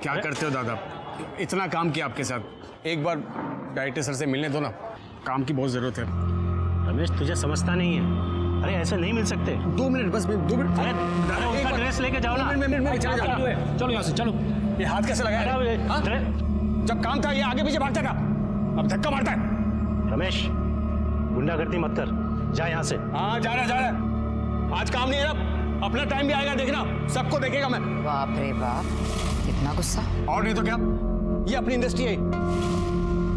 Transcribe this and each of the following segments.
क्या करते हो दादा? इतना काम किया आपके साथ, एक बार डायरेक्टर सर से मिलने दो ना, काम की बहुत जरूरत है। रमेश तुझे समझता नहीं है, अरे ऐसे नहीं मिल सकते। 2 मिनट बस, 2 मिनट। अरे दादा उसका ड्रेस लेके जाओ ना। चलो यहाँ से चलो। ये हाथ कैसे लगाया? हाँ? जब काम था ये आगे पीछे भागता था, अब धक्का मारता है। रमेश गुंडागर्दी मत कर, जा यहाँ से। हाँ जा रहा है। आज काम नहीं है ना, अपना टाइम भी आएगा, देखना सबको देखेगा मैं। बाप रे बाप, कितना गुस्सा। और नहीं तो क्या, ये अपनी इंडस्ट्री है,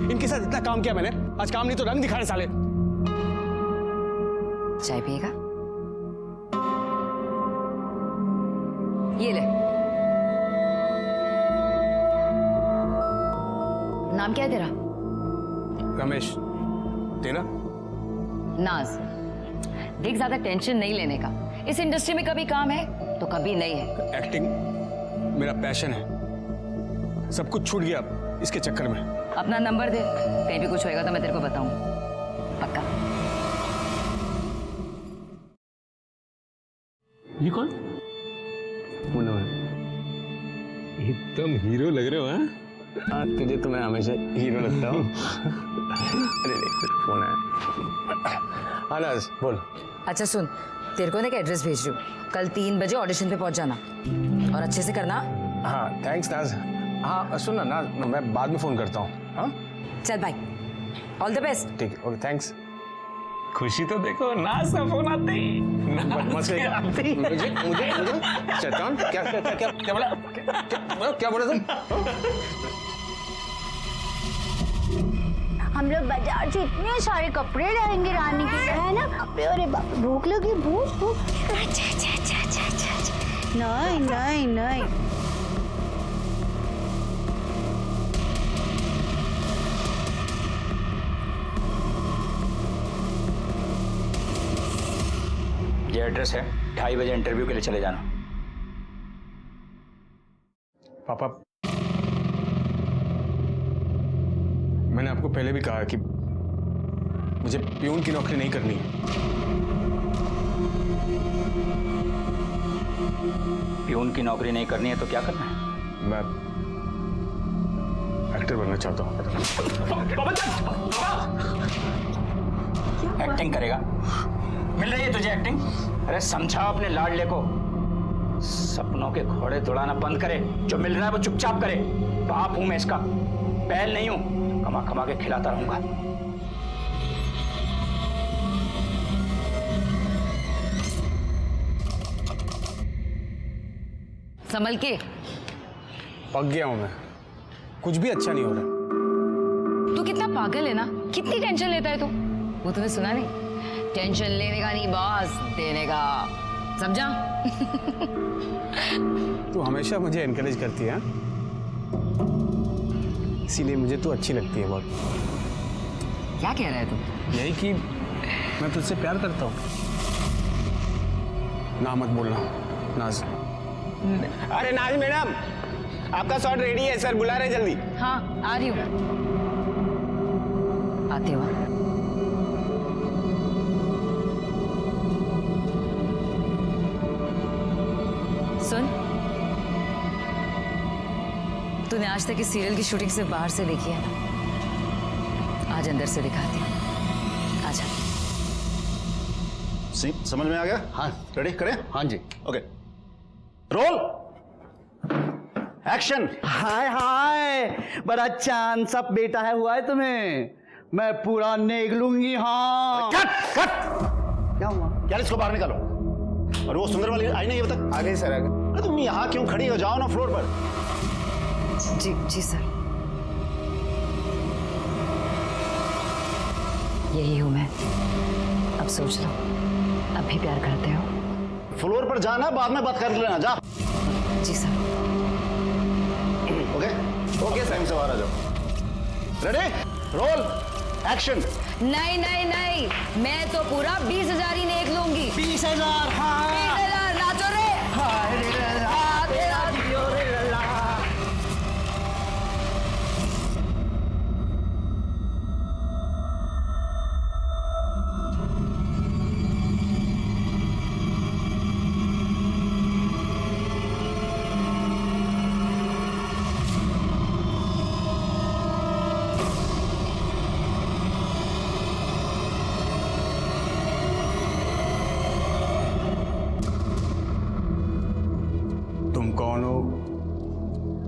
इनके साथ इतना काम किया मैंने, आज काम नहीं तो रंग दिखा रहे साले। चाय पिएगा? ये ले। नाम क्या है तेरा? रमेश। तेरा? नाज। देख ज्यादा टेंशन नहीं लेने का, इस इंडस्ट्री में कभी काम है तो कभी नहीं है। एक्टिंग मेरा पैशन है, सब कुछ छूट गया इसके चक्कर में। अपना नंबर दे, कहीं भी कुछ होएगा तो मैं तेरे को बताऊं, पक्का। ये कौन? मुन्ना है। एकदम हीरो लग रहे हो। हाँ तुझे तो मैं हमेशा हीरो लगता हूँ। अरे देख फोन है। हाँ नाज बोल। अच्छा सुन, तेरे को ना एक एड्रेस भेज रही हूँ, कल 3 बजे ऑडिशन पे पहुंच जाना और अच्छे से करना। हाँ थैंक्स नाज। हाँ सुन ना नाज, मैं बाद में फोन करता हूँ। हाँ चल भाई, ऑल द बेस्ट। ठीक है, ओके थैंक्स। खुशी तो देखो, नाज का फोन आते ही मुझे शैतान क्या बोला तुम? हम लोग बाजार से इतने सारे कपड़े लाएंगे रानी के लिए, है ना? अरे बाप, भूख लगी, भूख। नहीं। ये एड्रेस है, 2:30 बजे इंटरव्यू के लिए चले जाना। पापा मैंने आपको पहले भी कहा कि मुझे प्यून की नौकरी नहीं करनी है। प्यून की नौकरी नहीं करनी है तो क्या करना है? मैं एक्टर बनना चाहता हूँ। एक्टिंग करेगा? मिल रही है तुझे एक्टिंग? अरे समझा अपने लाडले को, सपनों के घोड़े दौड़ाना बंद करे, जो मिल रहा है वो चुपचाप करे। बाप हूं मैं इसका, बैल नहीं हूं, कमा कमा के खिलाता रहूंगा। संभल के। पक गया हूं मैं, कुछ भी अच्छा नहीं हो रहा। तू कितना पागल है ना, कितनी टेंशन लेता है तू। वो तुम्हें सुना नहीं? टेंशन लेने का नहीं बॉस, देने का, समझा? तू हमेशा मुझे एनकरेज करती है, इसीलिए मुझे तू अच्छी लगती है बहुत। क्या कह रहा है तू? यही कि मैं तुझसे प्यार करता हूँ। ना मत बोलना नाज। अरे नाज मैडम, आपका शॉट रेडी है, सर बुला रहे जल्दी। हाँ आ रही हूँ, आते हो। सुन, तूने आज तक इस सीरियल की शूटिंग सिर्फ बाहर से देखी है ना, आज अंदर से दिखाती हूँ। आजा। सीन समझ में आ गया? हाँ रेडी करें? हाँ जी। Okay roll action. Hi hi, बड़ा चांद सा बेटा है हुआ है तुम्हें, मैं पूरा नेग लूंगी। हाँ कट कट। क्या हुआ? यार इसको बाहर निकालो। और वो सुंदर वाली आई नहीं अभी तक? आ गई सर, आ गई। अरे तुम यहाँ क्यों खड़ी हो, जाओ ना फ्लोर पर। जी सर, यही हूं मैं। अब सोच लो, अब भी प्यार करते हो? फ्लोर पर जाना, बाद में बात कर लेना, जा। जी सर। ओके ओके टाइम से बाहर आ जाओ। Ready roll action. नहीं नहीं नहीं, मैं तो पूरा 20,000 ही नेक लूंगी। 20,000। हाँ 20,000 नाचो रे। हाय रे ला, तेरा दियो रे ला।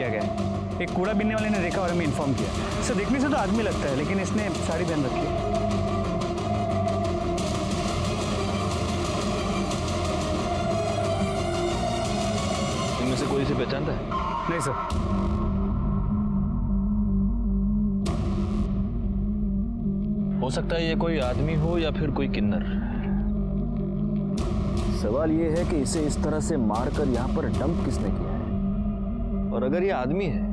किया गया है। एक कूड़ा बीनने वाले ने देखा और हमें इन्फॉर्म किया। सर देखने से तो आदमी लगता है, लेकिन इसने साड़ी पहन रखी है। इनमें से कोई इसे पहचानता है? नहीं सर। हो सकता है ये कोई आदमी हो या फिर कोई किन्नर। सवाल ये है कि इसे इस तरह से मारकर यहाँ पर डंप किसने किया है, और अगर ये आदमी है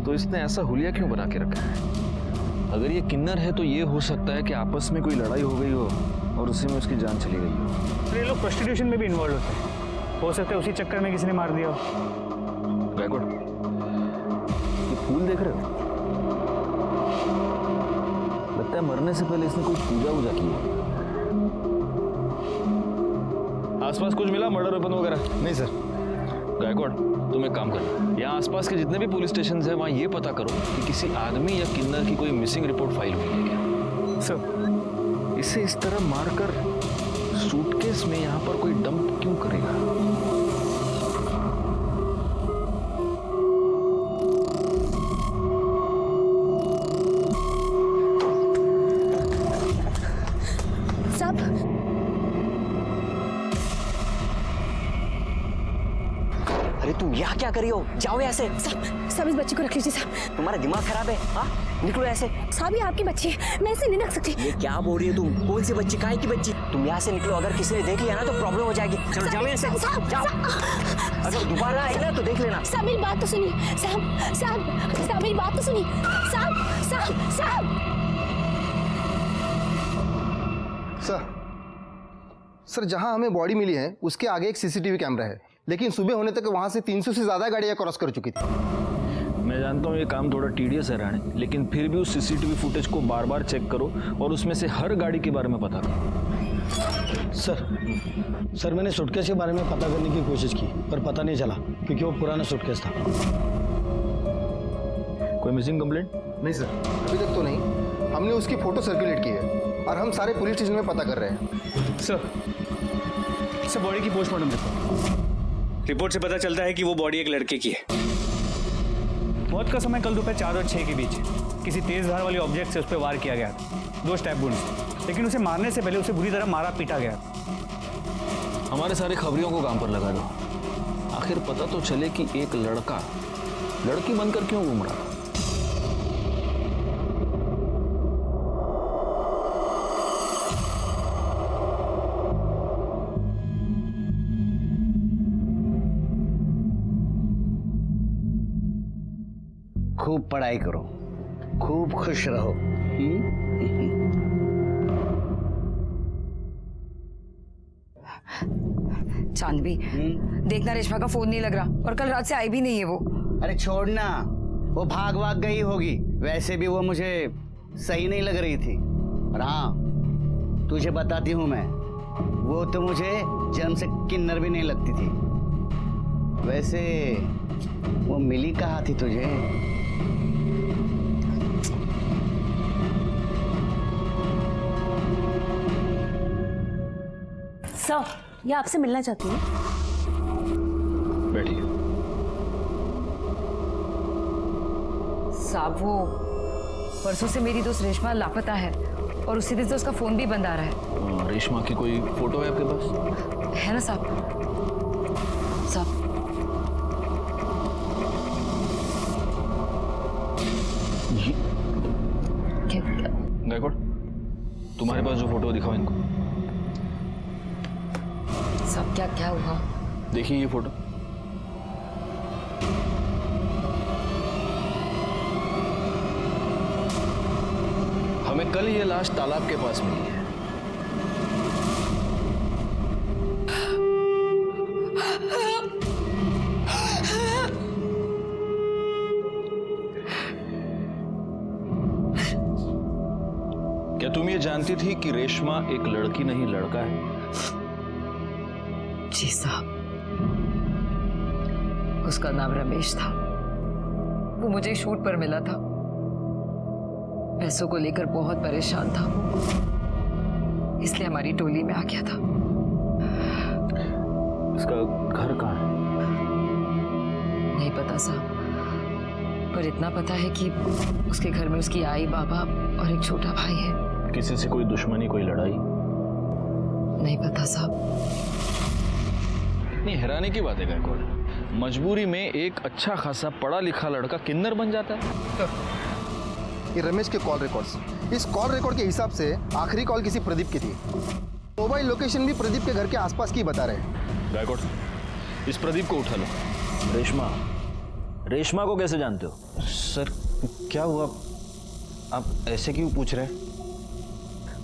तो इसने ऐसा हुलिया क्यों बना के रखा है? अगर ये किन्नर है तो ये हो सकता है कि आपस में कोई लड़ाई हो गई हो और उसी में उसकी जान चली गई हो। ये लोग प्रोस्टिट्यूशन में भी इन्वॉल्व होते हैं, हो सकता है उसी चक्कर में किसी ने मार दिया हो। बैकवर्ड, ये फूल देख रहे हो? लगता है मरने से पहले इसने कोई पूजा वूजा की है। आसपास कुछ मिला, मर्डर वेपन वगैरह? नहीं सर। गायकवाड़, तुम एक काम करना, यहाँ आसपास के जितने भी पुलिस स्टेशन हैं वहाँ ये पता करो कि किसी आदमी या किन्नर की कोई मिसिंग रिपोर्ट फाइल हुई है क्या। सर इसे इस तरह मारकर सूटकेस में यहाँ पर कोई डंप क्यों करेगा? अरे तुम यहाँ क्या कर रही हो? जाओ यहाँ से। साहब इस बच्ची को रख लीजिए साहब। तुम्हारा दिमाग खराब है? हाँ, निकलो ऐसे। साहब ये आपकी बच्ची है, मैं ऐसे नहीं रख सकती। ये क्या बोल रही हो तुम? कौन सी बच्ची? काहे की बच्ची? तुम यहाँ से निकलो, अगर किसी ने देख लिया ना तो प्रॉब्लम हो जाएगी। चलो जाओ यहाँ से। जाओ, अगर दोबारा आएगी ना तो देख लेना। साहब मेरी बात तो सुनिए। साहब साहब साहब मेरी बात तो सुनिए। साहब साहब साहब सर, जहां हमें बॉडी मिली है उसके आगे एक सीसीटीवी कैमरा है, लेकिन सुबह होने तक वहां से 300 से ज्यादा गाड़ियां क्रॉस कर चुकी थी। मैं जानता हूँ ये काम थोड़ा टीडियस है राणे, लेकिन फिर भी उस सीसीटीवी फुटेज को बार बार चेक करो और उसमें से हर गाड़ी के बारे में पता करो। सर मैंने सूटकेस के बारे में पता करने की कोशिश की, पर पता नहीं चला क्योंकि वो पुराना सूटकेस था। कोई मिसिंग कंप्लेंट? नहीं सर, अभी तक तो नहीं। हमने उसकी फोटो सर्कुलेट की है और हम सारे पुलिस स्टेशन में पता कर रहे हैं। सर बॉडी की पोस्टमार्टम रिपोर्ट से पता चलता है कि वो बॉडी एक लड़के की है। मौत का समय कल दोपहर 4 और 6 के बीच किसी तेज धार वाली ऑब्जेक्ट से उस पर वार किया गया था, 2 स्टैब वुंड्स, लेकिन उसे मारने से पहले उसे बुरी तरह मारा पीटा गया। हमारे सारे खबरियों को काम पर लगा दो, आखिर पता तो चले कि एक लड़का लड़की बनकर क्यों घूम रहा था। खूब पढ़ाई करो, खूब खुश रहो। चांदवी, देखना रेशमा का फोन नहीं लग रहा और कल रात से आई भी नहीं है वो। अरे छोड़ना, वो भाग गई होगी। वैसे भी वो मुझे सही नहीं लग रही थी। और हाँ, तुझे बताती हूँ मैं, वो तो मुझे जन्म से किन्नर भी नहीं लगती थी। वैसे वो मिली कहाँ थी तुझे? सर ये आपसे मिलना चाहती है। बैठिए। साहब वो परसों से मेरी दोस्त रेशमा लापता है और उसी दिन से उसका फोन भी बंद आ रहा है। रेशमा की कोई फोटो है आपके पास? है ना साहब? साहब गायकवाड़, तुम्हारे पास जो फोटो दिखाओ इनको। साहब क्या क्या हुआ? देखिए ये फोटो। हमें कल ये लाश तालाब के पास मिली है। क्या तुम ये जानती थी कि रेशमा एक लड़की नहीं लड़का है? जी साहब, उसका नाम रमेश था। वो मुझे शूट पर मिला था, पैसों को लेकर बहुत परेशान था, इसलिए हमारी टोली में आ गया था। इसका घर कहाँ है? नहीं पता साहब, पर इतना पता है कि उसके घर में उसकी आई, बाबा और एक छोटा भाई है। किसी से कोई दुश्मनी, कोई लड़ाई? नहीं पता साहब। इतनी हैरानी की बात है गायकवाड़, मजबूरी में एक अच्छा खासा पढ़ा लिखा लड़का किन्नर बन जाता है। ये रमेश के कॉल रिकॉर्ड्स, इस कॉल रिकॉर्ड के हिसाब से आखिरी कॉल किसी प्रदीप की थी। मोबाइल लोकेशन भी प्रदीप के घर के आसपास की बता रहे हैं। गायकवाड़, इस प्रदीप को उठा लो। रेशमा को कैसे जानते हो? सर क्या हुआ, आप ऐसे क्यों पूछ रहे हैं?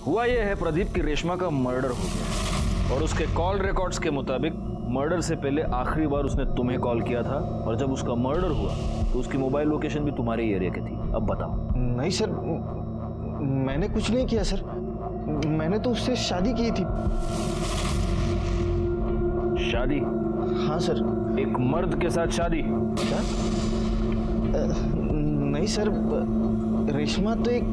हुआ यह है प्रदीप की रेशमा का मर्डर हो गया और उसके कॉल रिकॉर्ड्स के मुताबिक मर्डर से पहले आखिरी बार उसने तुम्हें कॉल किया था और जब उसका मर्डर हुआ तो उसकी मोबाइल लोकेशन भी तुम्हारे ही एरिया की थी। अब बताओ। नहीं सर, मैंने कुछ नहीं किया सर, मैंने तो उससे शादी की थी। शादी? हाँ सर। एक मर्द के साथ शादी? क्या? नहीं सर, रेशमा तो एक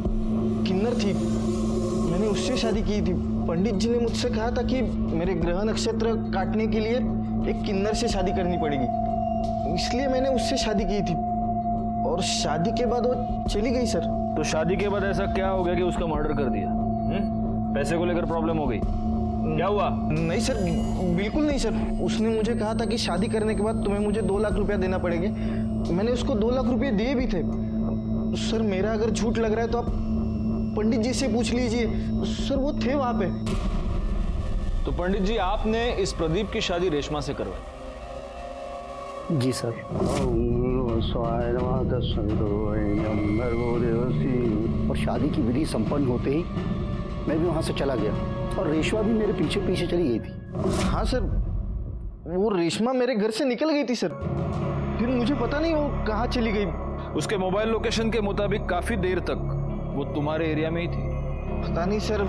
किन्नर थी, मैंने उससे शादी की थी। पंडित जी ने मुझसे कहा था कि मेरे ग्रह नक्षत्र काटने के लिए एक किन्नर से शादी करनी पड़ेगी, इसलिए मैंने उससे शादी की थी और शादी के बाद वो चली गई सर। तो शादी के बाद ऐसा क्या हो गया कि उसका मर्डर कर दिया? पैसे को लेकर प्रॉब्लम हो गई? क्या हुआ? नहीं सर, बिल्कुल नहीं सर। उसने मुझे कहा था कि शादी करने के बाद तुम्हें मुझे 2 लाख रुपया देना पड़ेंगे। मैंने उसको 2 लाख रुपये दिए भी थे। सर मेरा अगर झूठ लग रहा है तो आप पंडित जी से पूछ लीजिए, सर वो थे वहां पे। तो पंडित जी, आपने इस प्रदीप की शादी रेशमा से करवाई? जी सर। और शादी की विधि संपन्न होते ही मैं भी वहां से चला गया और रेशमा भी मेरे पीछे पीछे चली गई थी। हाँ सर, वो रेशमा मेरे घर से निकल गई थी सर, फिर मुझे पता नहीं वो कहाँ चली गई। उसके मोबाइल लोकेशन के मुताबिक काफी देर तक वो तुम्हारे एरिया में ही थी। पता नहीं सर।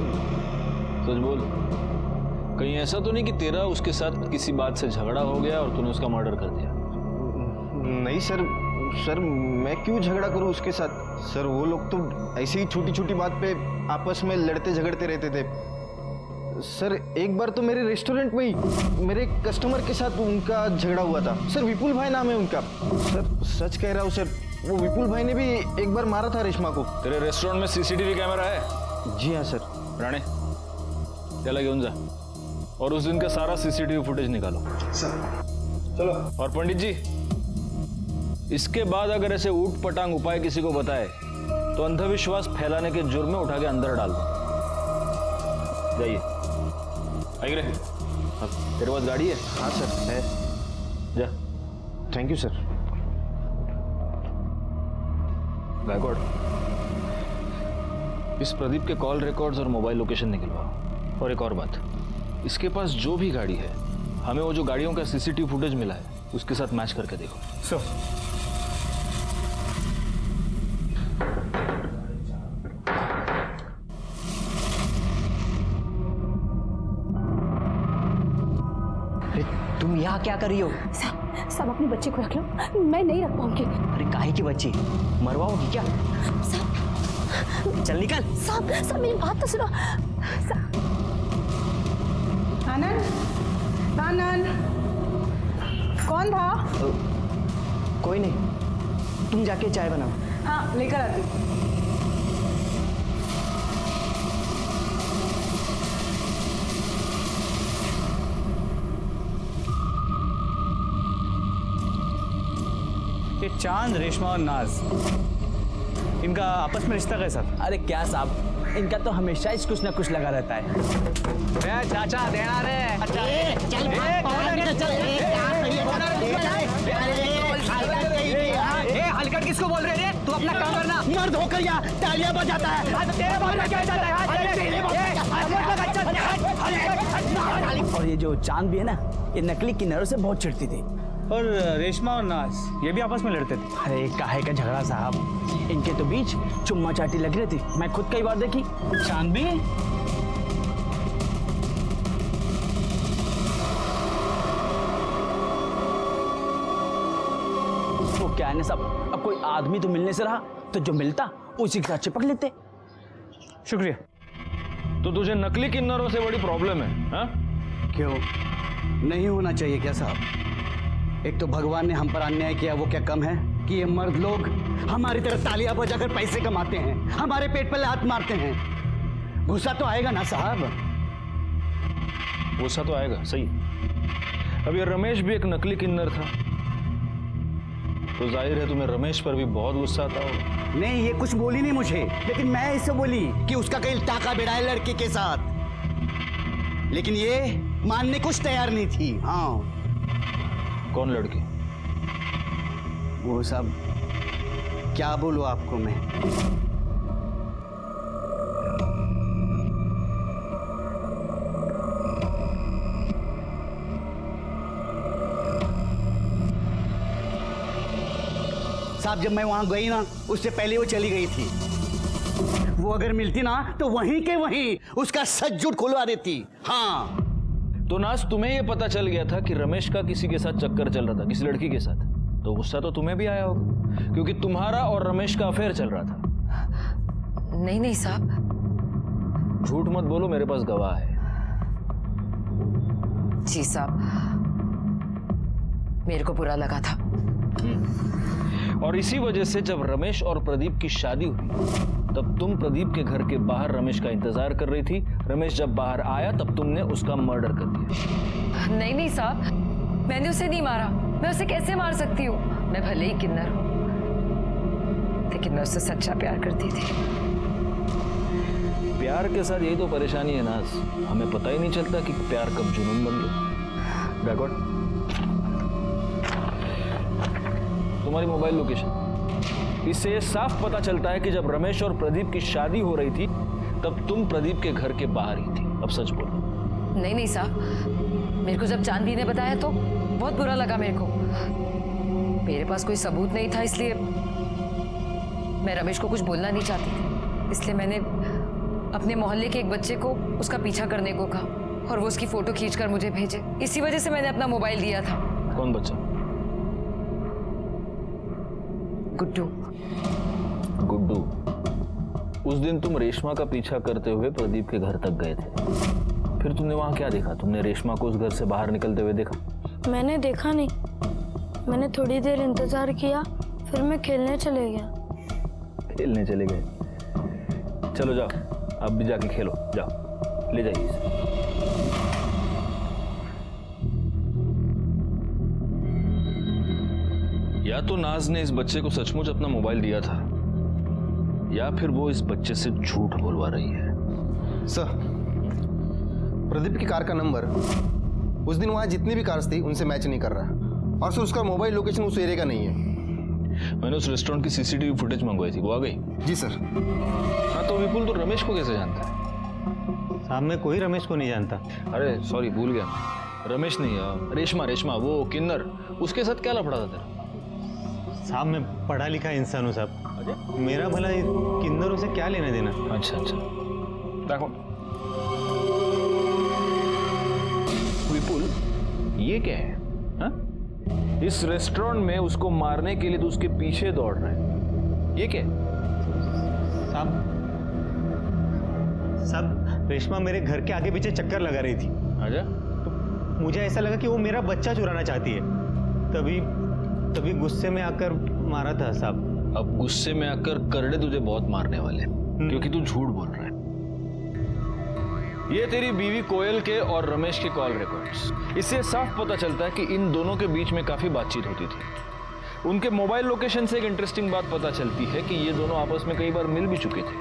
सच बोल, कहीं ऐसा तो नहीं कि तेरा उसके साथ किसी बात से झगड़ा हो गया और तूने उसका मर्डर कर दिया? नहीं सर, सर मैं क्यों झगड़ा करूं उसके साथ? सर वो लोग तो ऐसे ही छोटी छोटी बात पे आपस में लड़ते झगड़ते रहते थे। सर एक बार तो मेरे रेस्टोरेंट में ही मेरे कस्टमर के साथ उनका झगड़ा हुआ था। सर विपुल भाई नाम है उनका। सर सच कह रहा हूँ सर, वो विपुल भाई ने भी एक बार मारा था रेशमा को। तेरे रेस्टोरेंट में सीसीटीवी कैमरा है? जी हाँ सर। राणे, चला घेऊन जा और उस दिन का सारा सीसीटीवी फुटेज निकालो। चलो। और पंडित जी, इसके बाद अगर ऐसे ऊट पटांग उपाय किसी को बताए तो अंधविश्वास फैलाने के जुर्म में उठा के अंदर डाल दो। जाइए। आइए। तेरे पास गाड़ी है? हाँ सर है। जा। Thank you sir. गायकवाड़, इस प्रदीप के कॉल रिकॉर्ड्स और मोबाइल लोकेशन निकलवाओ। और एक और बात, इसके पास जो भी गाड़ी है, हमें वो जो गाड़ियों का सीसीटीवी फुटेज मिला है उसके साथ मैच करके देखो। सर तुम यहाँ क्या कर रही हो? सब अपने बच्चे को रख लो, मैं नहीं रख पाऊंगी। अरे काहे की बच्ची, मरवाओगी क्या? चल निकल। साहब साहब मेरी बात तो सुनो। आनंद, आनंद, कौन था? कोई नहीं, तुम जाके चाय बनाओ। हाँ लेकर आती हूँ। ये चांद, रेशमा और नाज, इनका आपस में रिश्ता कैसा? अरे क्या साहब, इनका तो हमेशा ही कुछ ना कुछ लगा रहता है। चाचा देना रे। हलकट किसको बोल रहे हैं? तू अपना काम करना। मर्द होकर या तालियां बजाता है। और ये जो चांद भी है ना, ये नकली किन्नरों से बहुत चिढ़ती थी। और रेशमा और नाज, ये भी आपस में लड़ते थे? अरे काहे का झगड़ा साहब, इनके तो बीच चुम्मा चाटी लग रही थी, मैं खुद कई बार देखी। चांद भी? तो क्या है ना साहब, अब कोई आदमी तो मिलने से रहा, तो जो मिलता उसी के साथ चिपक लेते। शुक्रिया। तो तुझे नकली किन्नरों से बड़ी प्रॉब्लम है? हाँ? क्यों नहीं होना चाहिए क्या साहब? एक तो भगवान ने हम पर अन्याय किया, वो क्या कम है? कि ये मर्द लोग हमारी तरह तालियां बजाकर पैसे कमाते हैं, हमारे पेट पर लात मारते हैं। गुस्सा तो आएगा ना साहब? गुस्सा तो आएगा, सही। अब ये रमेश भी एक नकली किन्नर था, तो जाहिर है तुम्हें रमेश पर भी बहुत गुस्सा आता होगा। नहीं, ये कुछ बोली नहीं मुझे, लेकिन मैं इससे बोली कि उसका कहीं टाका भिड़ा है लड़की के साथ, लेकिन ये मानने कुछ तैयार नहीं थी। हाँ। कौन लड़की? वो सब क्या बोलूं आपको मैं। साहब, जब मैं वहां गई ना, उससे पहले वो चली गई थी। वो अगर मिलती ना तो वहीं के वहीं उसका सच झूठ खुलवा देती। हाँ। तो नाज, तुम्हें यह पता चल गया था कि रमेश का किसी के साथ चक्कर चल रहा था, किसी लड़की के साथ, तो गुस्सा तो तुम्हें भी आया होगा, क्योंकि तुम्हारा और रमेश का अफेयर चल रहा था। नहीं नहीं साहब। झूठ मत बोलो, मेरे पास गवाह है। जी साहब, मेरे को बुरा लगा था। और इसी वजह से जब रमेश और प्रदीप की शादी हुई, तब तुम प्रदीप के घर के बाहर रमेश का इंतजार कर रही थी। रमेश जब बाहर आया तब तुमने उसका मर्डर कर दिया। नहीं नहीं साहब, मैंने उसे नहीं मारा। मैं उसे कैसे मार सकती हूँ? मैं भले ही किन्नर हूँ, लेकिन मैं उससे सच्चा प्यार करती थी। प्यार के साथ यही तो परेशानी है नाज, हमें पता ही नहीं चलता कि प्यार कब जुनून बन गया। बैकवर्ड, तुम्हारी मोबाइल लोकेशन, इससे ये साफ पता चलता है कि जब रमेश और प्रदीप की शादी हो रही थी तब तुम प्रदीप के घर के बाहर ही थी। अब सच बोलो। नहीं नहीं साहब, मेरे को जब चांदी ने बताया तो बहुत बुरा लगा मेरे को। मेरे पास कोई सबूत नहीं था, इसलिए मैं रमेश को कुछ बोलना नहीं चाहती थी। इसलिए मैंने अपने मोहल्ले के एक बच्चे को उसका पीछा करने को कहा और वो उसकी फोटो खींचकर मुझे भेजे। इसी वजह से मैंने अपना मोबाइल दिया था। कौन बच्चा? गुड्डू। गुड्डू। उस दिन तुम रेशमा का पीछा करते हुए प्रदीप के घर तक गए थे, फिर तुमने वहां क्या देखा? तुमने रेशमा को उस घर से बाहर निकलते हुए देखा? मैंने देखा नहीं, मैंने थोड़ी देर इंतजार किया, फिर मैं खेलने चले गया। खेलने चले गए? चलो जाओ, अब भी जाके खेलो, जाओ, ले जाइए इसे। या तो नाज ने इस बच्चे को सचमुच अपना मोबाइल दिया था, या फिर वो इस बच्चे से झूठ बोलवा रही है। सर, प्रदीप की कार का नंबर उस दिन वहां जितनी भी कार्स थी उनसे मैच नहीं कर रहा, और सर उसका मोबाइल लोकेशन उस एरिया का नहीं है। मैंने उस रेस्टोरेंट की सीसीटीवी फुटेज मंगवाई थी, वो आ गई? जी सर। हाँ, तो विपुल, तो रमेश को कैसे जानता है? साहब, मैं कोई रमेश को नहीं जानता। अरे सॉरी, भूल गया, रमेश नहीं, रेशमा, वो किन्नर, उसके साथ क्या लफड़ा था तेरा? साहब, मैं पढ़ा लिखा इंसान हूँ साहब, मेरा भला किन्नरों से क्या लेना देना। अच्छा, देखो विपुल, ये क्या है? हा? इस रेस्टोरेंट में उसको मारने के लिए तो उसके पीछे दौड़ रहे हैं, ये क्या है? साहब, रेशमा मेरे घर के आगे पीछे चक्कर लगा रही थी। अच्छा? तो मुझे ऐसा लगा कि वो मेरा बच्चा चुराना चाहती है, तभी गुस्से में आकर मारा था साहब। अब गुस्से में आकर करड़े तुझे बहुत मारने वाले, क्योंकि तू झूठ बोल रहा है। ये तेरी बीवी कोयल के और रमेश के कॉल रिकॉर्ड्स, इससे साफ पता चलता है कि इन दोनों के बीच में काफी बातचीत होती थी। उनके मोबाइल लोकेशन से एक इंटरेस्टिंग बात पता चलती है कि ये दोनों आपस में कई बार मिल भी चुके थे,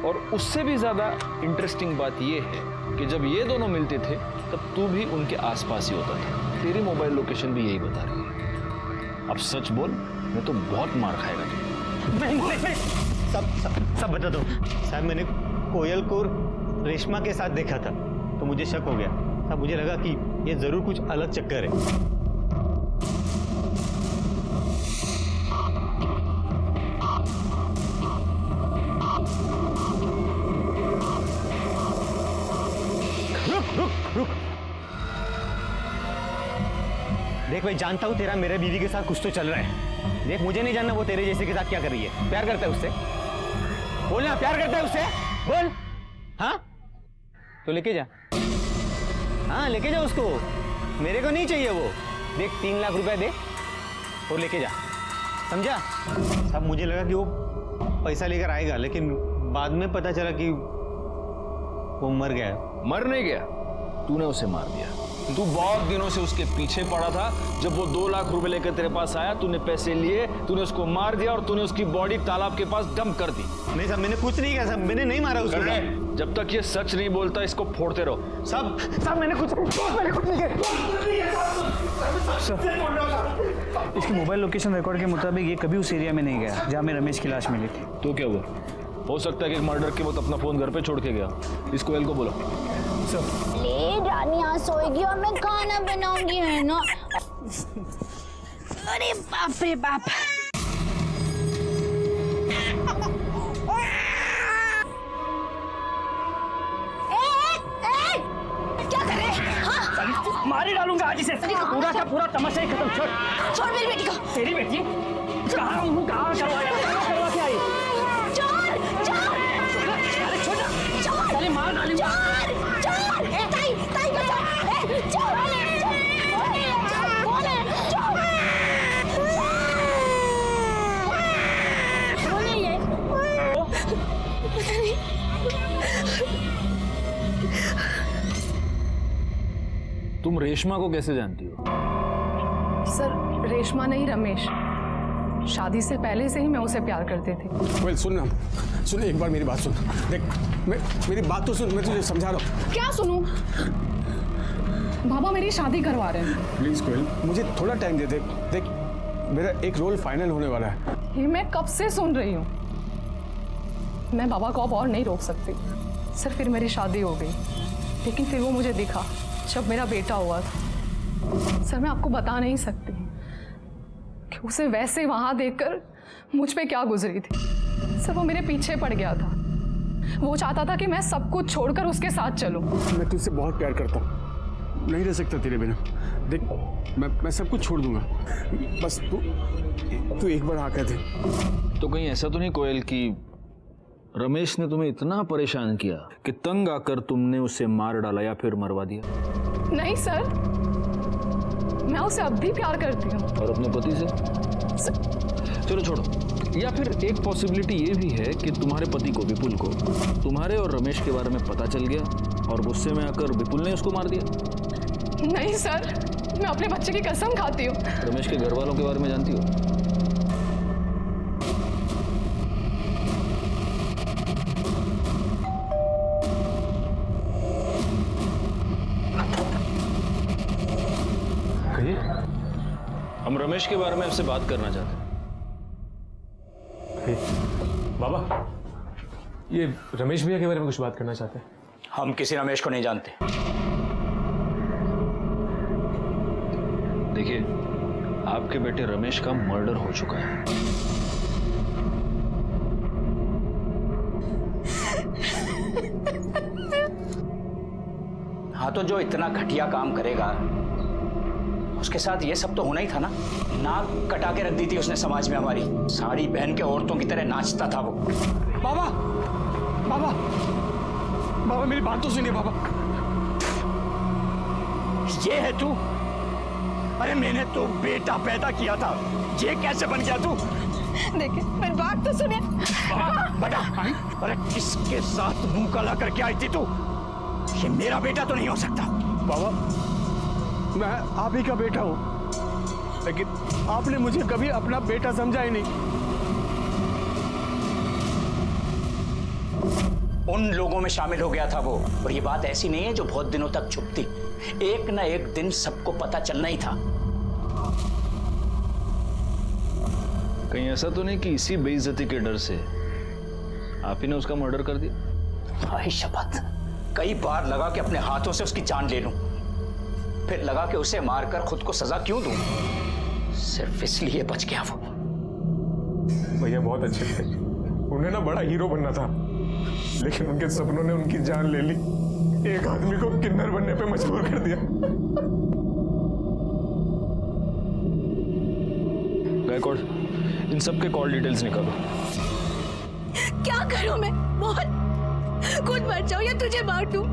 और उससे भी ज्यादा इंटरेस्टिंग बात ये है कि जब ये दोनों मिलते थे तब तू भी उनके आसपास ही होता था। तेरी मोबाइल लोकेशन भी यही बता रही है। अब सच बोल, मैं तो बहुत मार खाएगा तू। नहीं, सब बता दो साहब। मैंने कोयल को रेशमा के साथ देखा था, तो मुझे शक हो गया साहब। मुझे लगा कि ये जरूर कुछ अलग चक्कर है। रुक। देख भाई, जानता हूँ तेरा मेरे बीवी के साथ कुछ तो चल रहा है। देख, मुझे नहीं जानना वो तेरे जैसे के साथ क्या कर रही है। प्यार करता है उससे? बोलना, प्यार करता है उससे? बोल। हाँ, तो लेके जा। हाँ, लेके जा उसको, मेरे को नहीं चाहिए वो। देख, 3 लाख रुपए दे और लेके जा। समझा? अब मुझे लगा कि वो पैसा लेकर आएगा, लेकिन बाद में पता चला कि वो मर गया है। मर नहीं गया, तूने उसे मार दिया। तू बहुत दिनों से उसके पीछे पड़ा था। जब वो 2 लाख रुपए लेकर तेरे पास आया, तूने पैसे लिए, तूने उसको मार दिया और तूने उसकी बॉडी तालाब के पास डंप कर दी। नहीं साहब, मैंने कुछ नहीं किया साहब, मैंने नहीं मारा उसको। जब तक ये सच नहीं बोलता, इसको फोड़ते रहो। साहब मैंने कुछ नहीं किया। इसकी मोबाइल लोकेशन रिकॉर्ड के मुताबिक ये कभी उस एरिया में नहीं गया जहाँ में रमेश की लाश मिली थी। तो क्या हुआ? हो सकता है कि मर्डर के वक्त अपना फोन घर पे छोड़ के गया। इस कोयल को बोलो। ले रानी आज सोएगी और मैं खाना बनाऊंगी, है ना? अरे बाप रे बाप। क्या कर रहे हैं? हाँ? मार ही डालूंगा आज इसे। पूरा का पूरा तमाशा ही खत्म। छोड़ मेरी बेटी को। तेरी बेटी कहाँ हूँ, कहाँ करवा के आई? अरे छोटा, अरे मार डालूंगा। ताई बचाओ। तुम रेशमा को कैसे जानती हो? सर रेशमा नहीं, रमेश। शादी से पहले से ही मैं उसे प्यार करती थी। कोयल सुन एक बार मेरी बात सुन। देख मेरी बात तो सुन, मैं तुझे समझा रहा हूँ। क्या सुनूं? बाबा मेरी शादी करवा रहे हैं। प्लीज कोयल, मुझे थोड़ा टाइम दे। देख मेरा एक रोल फाइनल होने वाला है। ये मैं कब से सुन रही हूँ। मैं बाबा को अब और नहीं रोक सकती। सर फिर मेरी शादी हो गई, लेकिन फिर वो मुझे दिखा जब मेरा बेटा हुआ था। सर मैं आपको बता नहीं सकती कि उसे वैसे वहां देखकर मुझ पे क्या गुजरी थी। सर वो मेरे पीछे पड़ गया था। वो चाहता था कि मैं सब कुछ छोड़कर उसके साथ चलूं। मैं तुझसे बहुत प्यार करता हूँ, नहीं रह सकता तेरे बिना। देख मैं सब कुछ छोड़ दूंगा, बस तू एक बार आकर दे। तो कहीं ऐसा तो नहीं कोयल कि रमेश ने तुम्हें इतना परेशान किया कि तंग आकर तुमने उसे मार डाला या फिर मरवा दिया? नहीं सर, मैं उसे अब भी प्यार करती हूँ। और अपने पति से? चलो छोड़ो। या फिर एक पॉसिबिलिटी ये भी है कि तुम्हारे पति को, विपुल को, तुम्हारे और रमेश के बारे में पता चल गया और गुस्से में आकर विपुल ने उसको मार दिया। नहीं सर, मैं अपने बच्चे की कसम खाती हूँ। रमेश के घर वालों के बारे में जानती हो? हम रमेश के बारे में आपसे बात करना चाहते हैं। बाबा, ये रमेश भैया के बारे में कुछ बात करना चाहते हैं। हम किसी रमेश को नहीं जानते। देखिए, आपके बेटे रमेश का मर्डर हो चुका है। हाँ, तो जो इतना घटिया काम करेगा उसके साथ ये सब तो होना ही था ना। नाक कटा के रख दी थी उसने समाज में हमारी। साड़ी पहन के औरतों की तरह नाचता था वो। बाबा बाबा बाबा मेरी बात तो सुनिए बाबा। ये है तू? अरे मैंने तो बेटा पैदा किया था, ये कैसे बन गया तू? देखिए मेरी बात तो सुनिए। बेटा, अरे किसके साथ मुंह काला करके आई थी तू? ये मेरा बेटा तो नहीं हो सकता। बाबा, मैं आप ही का बेटा हूं, लेकिन आपने मुझे कभी अपना बेटा समझा ही नहीं। उन लोगों में शामिल हो गया था वो, और ये बात ऐसी नहीं है जो बहुत दिनों तक छुपती। एक ना एक दिन सबको पता चलना ही था। कहीं ऐसा तो नहीं कि इसी बेइज्जती के डर से आप ही ने उसका मर्डर कर दिया? भाई शपथ, कई बार लगा कि अपने हाथों से उसकी जान ले लूं, फिर लगा कि उसे मारकर खुद को सजा क्यों दूं, सिर्फ इसलिए बच गया वो। भैया बहुत अच्छे थे, उन्हें ना बड़ा हीरो बनना था, लेकिन उनके सपनों ने उनकी जान ले ली। एक आदमी को किन्नर बनने पे मजबूर कर दिया। गायकवाड़, इन सब के कॉल डिटेल्स निकालो। क्या करूं मैं? बोल, खुद मर जाऊं या तुझे मार दूं?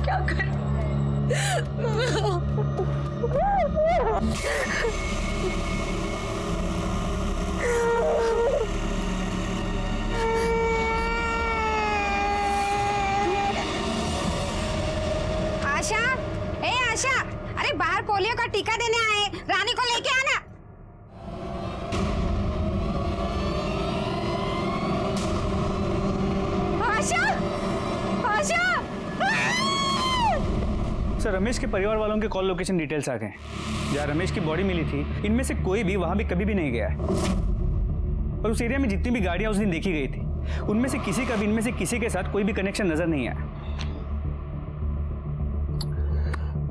क्या करूं? आशा, ए आशा, अरे बाहर पोलियो का टीका देने आए, रानी को लेके आना। आशा, आशा। सर रमेश के परिवार वालों के कॉल लोकेशन डिटेल्स आ गए। जहाँ रमेश की बॉडी मिली थी, इनमें से कोई भी वहां भी कभी भी नहीं गया है। और उस एरिया में जितनी भी गाड़ियां उस दिन देखी गई थी, उनमें से किसी का भी इनमें से किसी के साथ कोई भी कनेक्शन नजर नहीं आया।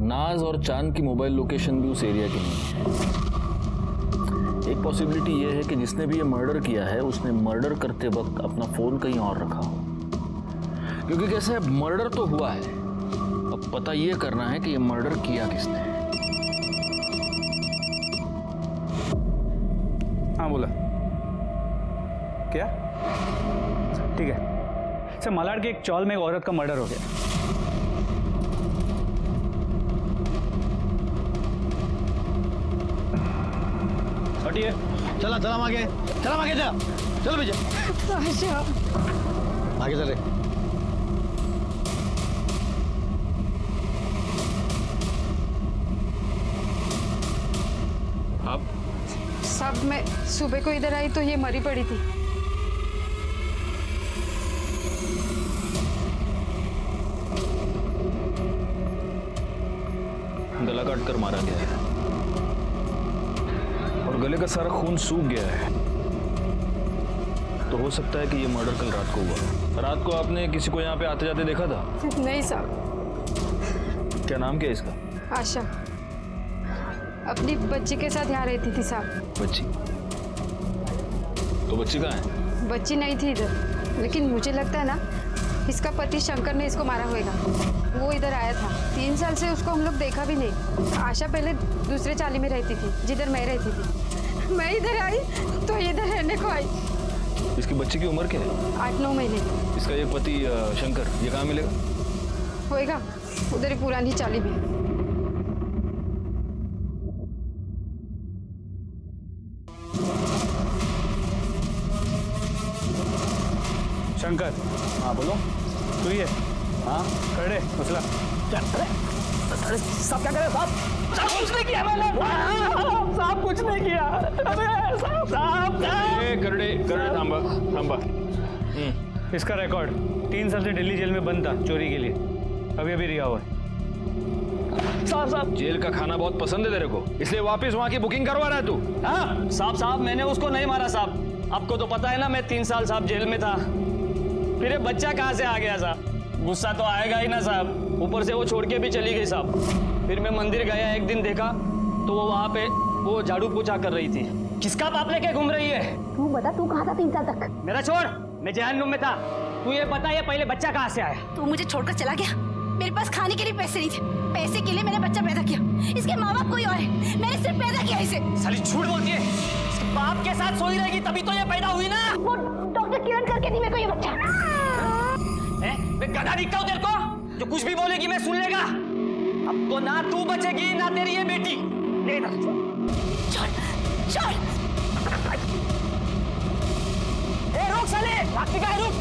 नाज और चांद की मोबाइल लोकेशन भी उस एरिया की नहीं है। एक पॉसिबिलिटी ये है कि जिसने भी ये मर्डर किया है उसने मर्डर करते वक्त अपना फोन कहीं और रखा हो, क्योंकि कैसे मर्डर तो हुआ है, अब पता ये करना है कि ये मर्डर किया किसने है। हाँ बोला क्या? ठीक है सर, मालाड के एक चौल में एक औरत का मर्डर हो गया। हटिए। चला चला आगे, चला आगे, चला चलो भैया, आगे चल रहे। आप सब मैं सुबह को इधर आई तो ये मरी पड़ी थी। गला काट कर मारा गया है और गले का सारा खून सूख गया है, तो हो सकता है कि ये मर्डर कल रात को हुआ। रात को आपने किसी को यहाँ पे आते जाते देखा था? नहीं साहब। क्या नाम क्या है इसका? आशा, अपनी बच्ची के साथ यहाँ रहती थी साहब। बच्ची? तो बच्ची कहाँ है? बच्ची नहीं थी इधर, लेकिन मुझे लगता है ना इसका पति शंकर ने इसको मारा होगा। वो इधर आया था, 3 साल से उसको हम लोग देखा भी नहीं। आशा पहले दूसरे चाली में रहती थी जिधर मैं रहती थी। मैं इधर आई तो इधर रहने को आई। इसकी बच्ची की उम्र क्या है? 8-9 महीने। इसका ये पति शंकर, ये कहाँ मिलेगा? होएगा उधर ही पुरानी चाली में। शंकर। हाँ बोलो। तू ही है? हाँ खड़े मसला। अरे साहब क्या करे साहब? साहब कुछ नहीं किया मैंने, साहब कुछ नहीं किया। अबे साहब करड़े थांबा थांबा। इसका रिकॉर्ड 3 साल से दिल्ली जेल में बंद था चोरी के लिए, अभी अभी रिहा हुआ है। साहब जेल का खाना बहुत पसंद है तेरे को, इसलिए वापस वहाँ की बुकिंग करवा रहा है तू? हाँ साहब मैंने उसको नहीं मारा साहब। आपको तो पता है ना मैं 3 साल साहब जेल में था। फिर ये बच्चा कहाँ से आ गया साहब? गुस्सा तो आएगा ही ना साहब, ऊपर से वो छोड़ के भी चली गई साहब। फिर मैं मंदिर गया, एक दिन देखा तो वो वहाँ पे वो झाड़ू पोछा कर रही थी। किसका बाप लेके घूम रही है? तू बता, तू कहाँ था 3 साल तक? मेरा छोड़, मैं जहन्नुम में था। तू ये बता, ये पहले बच्चा कहाँ से आया? तू मुझे छोड़कर चला गया। मेरे पास खाने के लिए पैसे नहीं थे, पैसे के लिए मैंने बच्चा पैदा किया। इसके माँ बाप कोई और है, मैंने सिर्फ पैदा किया इसे। साली झूठ बोलती है। इसके बाप के साथ सोई रहेगी तभी तो ये पैदा हुई ना। वो डॉक्टर किरण करके दी मेरे को ये बच्चा। मैं गधा दिखता हूँ तेरे को? जो कुछ भी बोलेगी मैं सुन लेगा। अब तो ना तू बचेगी ना तेरी ये बेटी। ले इधर। छोड़। ए रुक साले, भागती कहाँ है? रुक।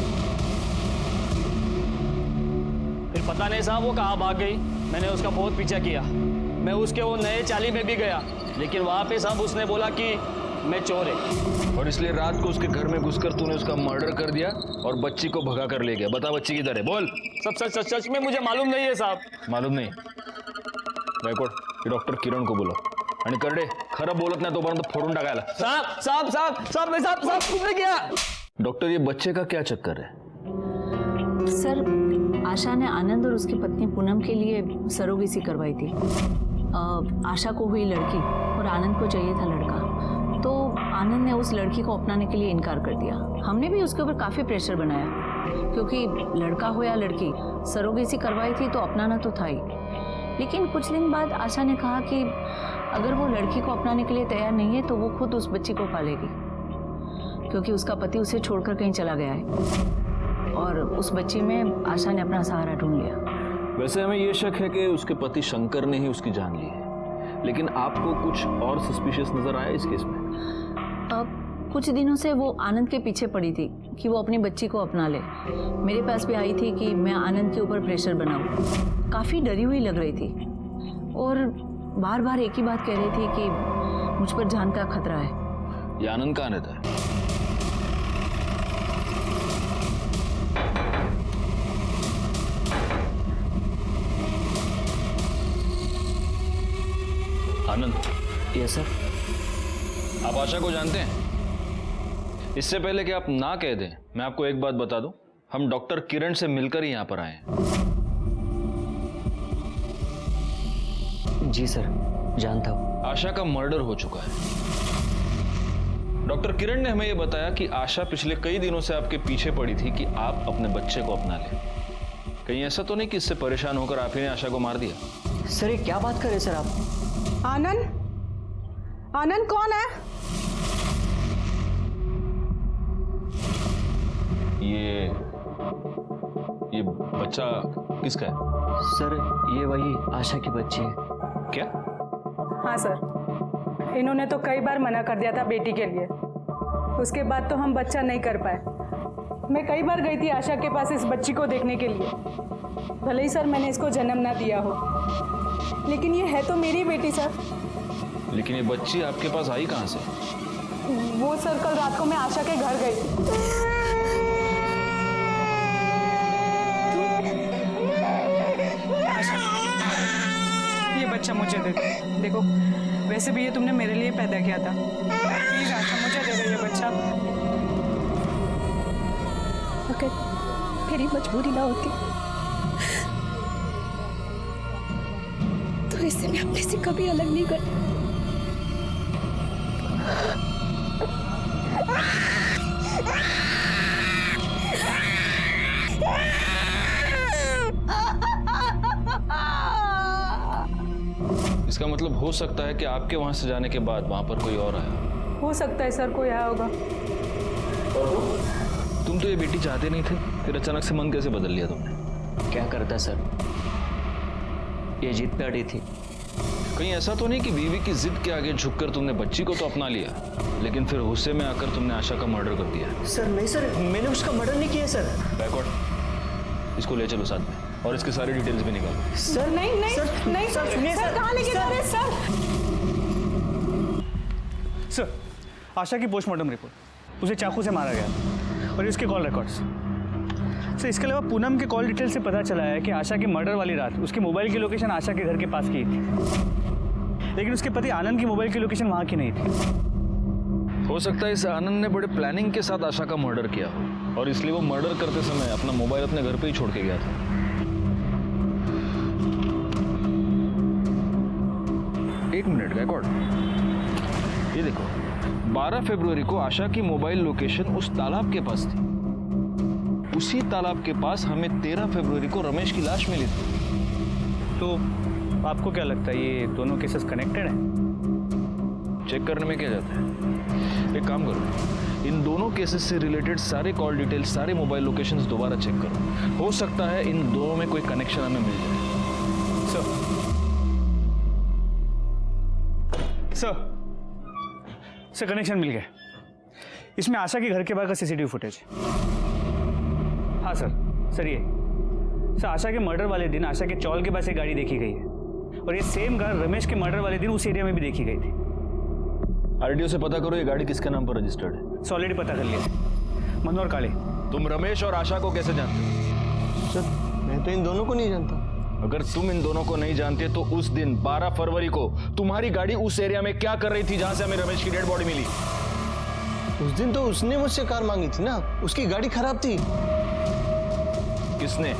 फिर पता नहीं साहब वो कहाँ भाग गई। मैंने उसका बहुत पीछा किया। मैं उसके वो नए चाली में भी गया, लेकिन वहां पे साहब उसने बोला कि मैं चोर है। और इसलिए रात को उसके घर में घुसकर तूने उसका मर्डर कर दिया और बच्ची को भगा कर ले गया। बता बच्ची किधर है? बोल। सब सच में मुझे मालूम नहीं है साहब। मालूम नहीं? गायकवाड डॉक्टर किरण को बोलो आणि करडे खरं बोलत नाही तोपर्यंत फोडून टाकायला। साहब कुछ नहीं किया। डॉक्टर ये बच्चे का क्या चक्कर है? सर आशा ने आनंद और उसकी पत्नी पूनम के लिए सरोगेसी करवाई थी। आशा को हुई लड़की और आनंद को चाहिए था लड़का, तो आनंद ने उस लड़की को अपनाने के लिए इनकार कर दिया। हमने भी उसके ऊपर काफ़ी प्रेशर बनाया, क्योंकि लड़का हो या लड़की सरोगेसी करवाई थी तो अपनाना तो था ही। लेकिन कुछ दिन बाद आशा ने कहा कि अगर वो लड़की को अपनाने के लिए तैयार नहीं है तो वो खुद उस बच्ची को पालेगी, क्योंकि उसका पति उसे छोड़कर कहीं चला गया है। और उस बच्ची में आशा ने अपना सहारा ढूंढ लिया। वैसे हमें ये शक है कि उसके पति शंकर ने ही उसकी जान ली है, लेकिन आपको कुछ और सस्पिशियस नजर आया इस केस में? कुछ दिनों से वो आनंद के पीछे पड़ी थी कि वो अपनी बच्ची को अपना ले। मेरे पास भी आई थी कि मैं आनंद के ऊपर प्रेशर बनाऊं। काफ़ी डरी हुई लग रही थी और बार बार एक ही बात कह रही थी कि मुझ पर जान का खतरा है। ये आनंद कहाँ रहता है? आनंद। Yes sir. आप आशा को जानते हैं? इससे पहले कि आप ना कह दें, मैं आपको एक बात बता दूं, हम डॉक्टर किरण से मिलकर ही यहां पर आए हैं। जी सर, जानता हूं। आशा का मर्डर हो चुका है। डॉक्टर किरण ने हमें यह बताया कि आशा पिछले कई दिनों से आपके पीछे पड़ी थी कि आप अपने बच्चे को अपना लें। कहीं ऐसा तो नहीं कि इससे परेशान होकर आप ही ने आशा को मार दिया? सर ये क्या बात कर रहे हैं सर आप? आनंद, आनंद कौन है? ये बच्चा किसका है? सर ये वही आशा की बच्ची है। क्या? हाँ सर, इन्होंने तो कई बार मना कर दिया था बेटी के लिए, उसके बाद तो हम बच्चा नहीं कर पाए। मैं कई बार गई थी आशा के पास इस बच्ची को देखने के लिए। भले ही सर मैंने इसको जन्म ना दिया हो, लेकिन ये है तो मेरी बेटी सर। लेकिन ये बच्ची आपके पास आई कहाँ से? वो सर कल रात को मैं आशा के घर गई थी। ये बच्चा मुझे दे दो। देखो वैसे भी ये तुमने मेरे लिए पैदा किया था। प्लीज आशा मुझे दे दो ये बच्चा। अगर मेरी मजबूरी ना होती तो इससे मैं अपने से कभी अलग नहीं करती। इसका मतलब हो सकता है कि आपके वहां से जाने के बाद वहां पर कोई और आया। हो सकता है सर कोई आया होगा। तुम तो ये बेटी चाहते नहीं थे, फिर अचानक से मन कैसे बदल लिया तुमने? क्या करता सर, ये जिद पे अड़ी थी। कहीं ऐसा तो नहीं कि बीवी की जिद के आगे झुककर तुमने बच्ची को तो अपना लिया, लेकिन फिर गुस्से में आकर तुमने आशा का मर्डर कर दिया? सर नहीं सर, मैंने उसका मर्डर नहीं किया सर। बैकवर्ड, इसको ले चलो साथ में और इसकी सारी डिटेल्स भी निकालो। सर नहीं नहीं सर, नहीं सर, सुनिए सर, सर, कहाँ लेके जा रहे हैं सर? सर आशा की पोस्टमार्टम रिपोर्ट, उसे चाकू से मारा गया और इसके कॉल रिकॉर्ड्स। सर इसके अलावा पूनम के कॉल डिटेल से पता चला है कि आशा की मर्डर वाली रात उसके मोबाइल की लोकेशन आशा के घर के पास की थी, लेकिन उसके पति आनंद की मोबाइल की लोकेशन वहाँ की नहीं थी। हो सकता है इस आनंद ने बड़े प्लानिंग के साथ आशा का मर्डर किया हो और इसलिए वो मर्डर करते समय अपना मोबाइल अपने घर पे ही छोड़ के गया था। एक मिनट गायकवाड़, ये देखो 12 फरवरी को आशा की मोबाइल लोकेशन उस तालाब के पास थी। उसी तालाब के पास हमें 13 फरवरी को रमेश की लाश मिली थी। तो आपको क्या लगता है ये दोनों केसेस कनेक्टेड हैं? चेक करने में क्या जाता है, एक काम करो, इन दोनों केसेस से रिलेटेड सारे कॉल डिटेल्स, सारे मोबाइल लोकेशंस दोबारा चेक करो। हो सकता है इन दोनों में कोई कनेक्शन हमें मिल जाए। सर कनेक्शन मिल गया। इसमें आशा के घर के बाहर का सीसीटीवी फुटेज है। हाँ सर ये सर आशा के मर्डर वाले दिन आशा के चौल के पास एक गाड़ी देखी गई है और ये सेम कार रमेश के मर्डर वाले दिन उस एरिया में भी देखी गई थी। आरटीओ से पता करो ये गाड़ी किसके नाम पर रजिस्टर्ड है। ऑलरेडी पता कर लिया। मनोहर काले। तुम रमेश और आशा को कैसे जानते हो? सर मैं तो इन दोनों को नहीं जानता। अगर तुम इन दोनों को नहीं जानते तो उस दिन 12 फरवरी को तुम्हारी गाड़ी उस एरिया में क्या कर रही थी जहां से हमें रमेश की डेड बॉडी मिली? उस दिन तो उसने मुझसे कार मांगी थी ना, उसकी गाड़ी खराब थी। किसने?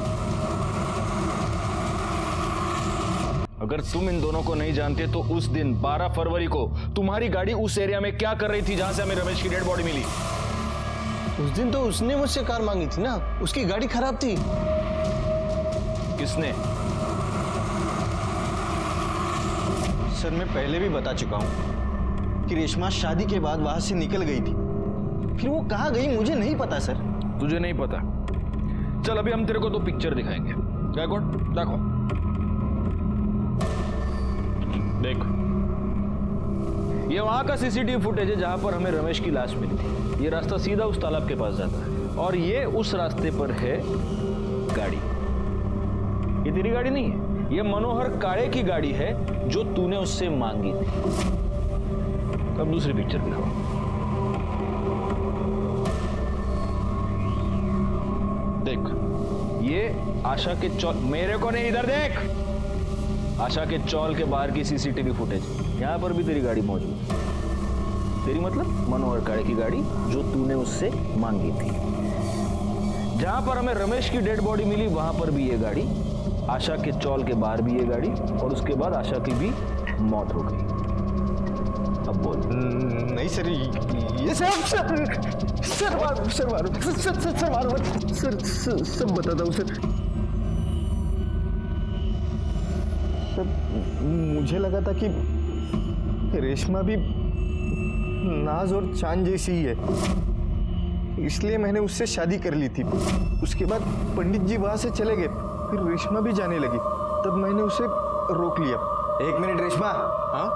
अगर तुम इन दोनों को नहीं जानते तो उस दिन 12 फरवरी को तुम्हारी गाड़ी उस एरिया में क्या कर रही थी जहां से हमें रमेश की डेड बॉडी मिली? उस दिन तो उसने मुझसे कार मांगी थी ना, उसकी गाड़ी खराब थी। किसने? सर मैं पहले भी बता चुका हूं कि रेशमा शादी के बाद वहां से निकल गई थी, फिर वो कहां गई मुझे नहीं पता सर। तुझे नहीं पता? चल अभी हम तेरे को 2 पिक्चर दिखाएंगे। गायकवाड़ देखो, ये वहां का सीसीटीवी फुटेज है जहां पर हमें रमेश की लाश मिली थी। ये रास्ता सीधा उस तालाब के पास जाता है और ये उस रास्ते पर है गाड़ी। ये तेरी गाड़ी नहीं है, ये मनोहर काळे की गाड़ी है जो तूने उससे मांगी थी। अब दूसरी पिक्चर दिखाओ। देख, ये आशा के चौल, मेरे को नहीं, इधर देख। आशा के चौल के बाहर की सीसीटीवी फुटेज, यहां पर भी तेरी गाड़ी मौजूद है। तेरी मतलब मनोहर काळे की गाड़ी जो तूने उससे मांगी थी। जहां पर हमें रमेश की डेड बॉडी मिली वहां पर भी ये गाड़ी, आशा के चौल के बाहर भी ये गाड़ी, और उसके बाद आशा की भी मौत हो गई। अब बोल। नहीं सर, ये सर सब बताता हूँ सर। मुझे लगा था कि रेशमा भी नाज और चांद जैसी ही है, इसलिए मैंने उससे शादी कर ली थी। उसके बाद पंडित जी वहां से चले गए, फिर रेशमा भी जाने लगी, तब मैंने उसे रोक लिया। एक मिनट रेशमा, हाँ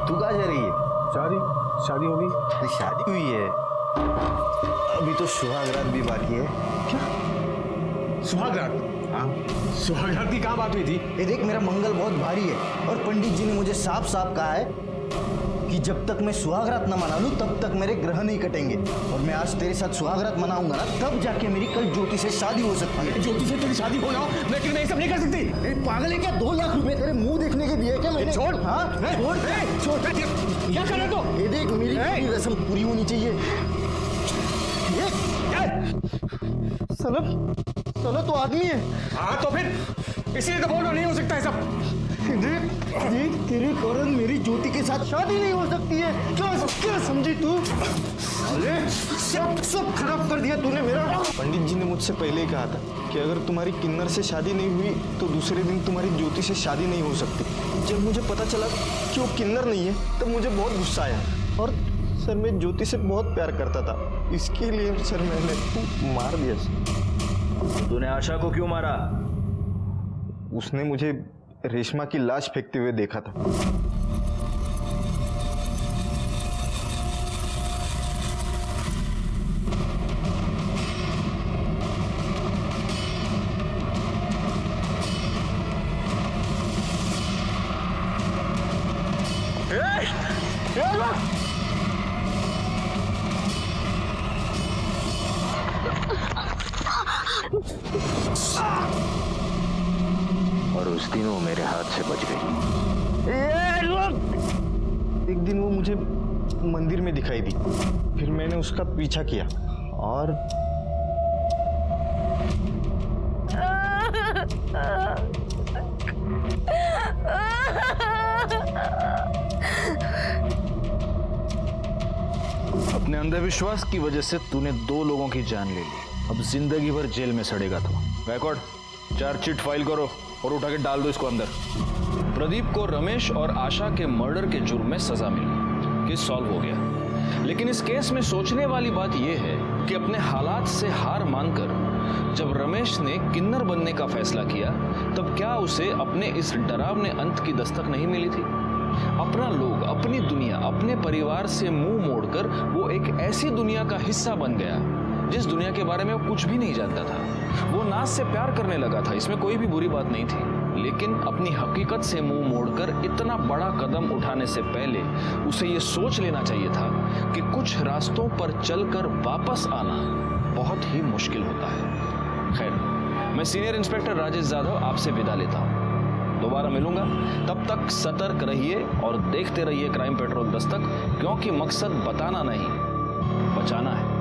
तू कहाँ जा रही है? शादी हो गई। अरे शादी हुई है, अभी तो सुहागरात भी बाकी है। क्या सुहागरात? हाँ, सुहागरात की कहाँ बात हुई थी? ये देख, मेरा मंगल बहुत भारी है और पंडित जी ने मुझे साफ साफ कहा है कि जब तक मैं सुहागरात न मना लूं तब तक मेरे ग्रह नहीं कटेंगे। और मैं आज तेरे साथ सुहागरात मनाऊंगा ना, तब जाके मेरी कल ज्योति से शादी हो सकती है। ज्योति से तेरी शादी हो जाओ, लेकिन मैं ये सब नहीं कर सकती। अरे पागल है क्या? 2 लाख रुपए तेरे मुंह देखने के दिए क्या मैंने? छोड़। हाँ छोड़, छोड़। क्या कर रहे हो? ये देख, मेरी पूरी रस्म पूरी होनी चाहिए। साला तो आदमी है। हाँ तो फिर इसलिए तो बोल रहा नहीं हो सकता है सब। देख तेरे कारण मेरी ज्योति के साथ शादी नहीं हो सकती है। क्या समझी तू? अरे सब खराब कर दिया तूने मेरा। पंडित जी ने मुझसे पहले ही कहा था कि अगर तुम्हारी किन्नर से शादी नहीं हुई तो दूसरे दिन तुम्हारी ज्योति से शादी नहीं हो सकती। जब मुझे पता चला कि वो किन्नर नहीं है तब मुझे बहुत गुस्सा आया। और सर, मैं ज्योति से बहुत प्यार करता था, इसके लिए सर मैंने मार दिया। तूने आशा को क्यों मारा? उसने मुझे रेशमा की लाश फेंकते हुए देखा था। और उस दिन वो मेरे हाथ से बच गई। एक दिन वो मुझे मंदिर में दिखाई दी, फिर मैंने उसका पीछा किया और अपने अंधविश्वास की वजह से तूने 2 लोगों की जान ले ली। अब जिंदगी भर जेल में सड़ेगा तू। गायकवाड़, चार्जशीट फाइल करो और उठा के डाल दो इसको अंदर। प्रदीप को रमेश और आशा के मर्डर के जुर्म में सजा मिल गई। केस सॉल्व हो गया। लेकिन इस केस में सोचने वाली बात यह है कि अपने हालात से हार मानकर जब रमेश ने किन्नर बनने का फैसला किया, तब क्या उसे अपने इस डरावने अंत की दस्तक नहीं मिली थी? अपना लोग, अपनी दुनिया, अपने परिवार से मुंह मोड़कर वो एक ऐसी दुनिया का हिस्सा बन गया जिस दुनिया के बारे में वो कुछ भी नहीं जानता था। वो नाज से प्यार करने लगा था, इसमें कोई भी बुरी बात नहीं थी। लेकिन अपनी हकीकत से मुंह मोड़कर इतना बड़ा कदम उठाने से पहले उसे ये सोच लेना चाहिए था कि कुछ रास्तों पर चलकर वापस आना बहुत ही मुश्किल होता है। खैर, मैं सीनियर इंस्पेक्टर राजेश जाधव आपसे विदा लेता हूँ। दोबारा मिलूंगा, तब तक सतर्क रहिए और देखते रहिए क्राइम पेट्रोल दस्तक, क्योंकि मकसद बताना नहीं, बचाना है।